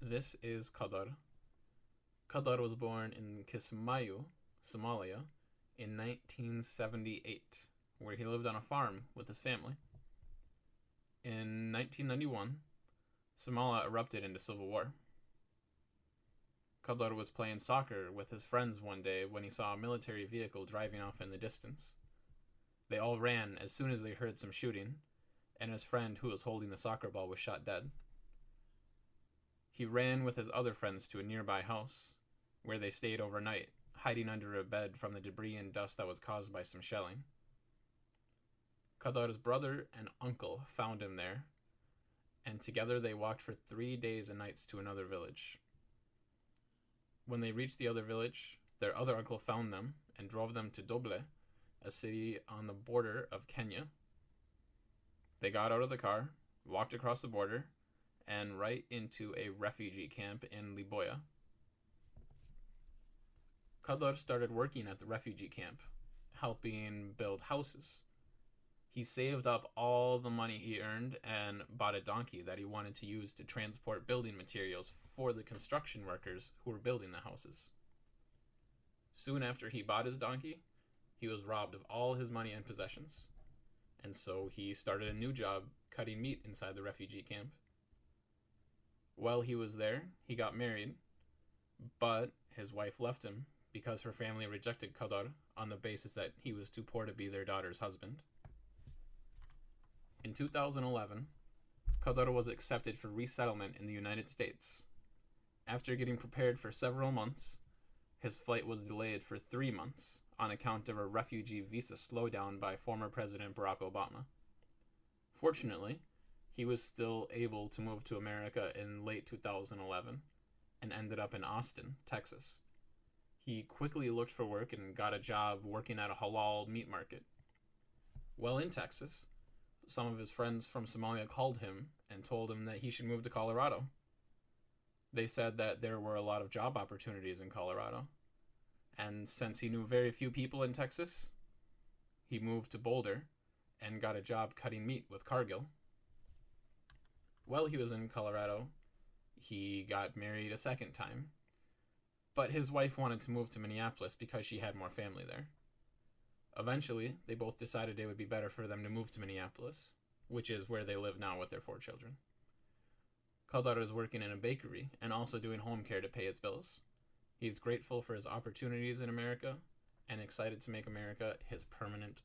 This is Kadar. Kadar was born in Kismayu, Somalia, in 1978, where he lived on a farm with his family. In 1991, Somalia erupted into civil war. Kadar was playing soccer with his friends one day when he saw a military vehicle driving off in the distance. They all ran as soon as they heard some shooting, and his friend who was holding the soccer ball was shot dead. He ran with his other friends to a nearby house, where they stayed overnight, hiding under a bed from the debris and dust that was caused by some shelling. Kadar's brother and uncle found him there, and together they walked for 3 days and nights to another village. When they reached the other village, their other uncle found them and drove them to Doble, a city on the border of Kenya. They got out of the car, walked across the border, and right into a refugee camp in Liboya. Kadar started working at the refugee camp, helping build houses. He saved up all the money he earned and bought a donkey that he wanted to use to transport building materials for the construction workers who were building the houses. Soon after he bought his donkey, he was robbed of all his money and possessions, and so he started a new job cutting meat inside the refugee camp. While he was there, he got married, but his wife left him because her family rejected Kadar on the basis that he was too poor to be their daughter's husband. In 2011, Kadar was accepted for resettlement in the United States. After getting prepared for several months, his flight was delayed for 3 months on account of a refugee visa slowdown by former President Barack Obama. Fortunately, he was still able to move to America in late 2011 and ended up in Austin, Texas. He quickly looked for work and got a job working at a halal meat market. While in Texas, some of his friends from Somalia called him and told him that he should move to Colorado. They said that there were a lot of job opportunities in Colorado. And since he knew very few people in Texas, he moved to Boulder and got a job cutting meat with Cargill. While he was in Colorado, he got married a second time, but his wife wanted to move to Minneapolis because she had more family there. Eventually, they both decided it would be better for them to move to Minneapolis, which is where they live now with their 4 children. Kadar is working in a bakery and also doing home care to pay his bills. He is grateful for his opportunities in America and excited to make America his permanent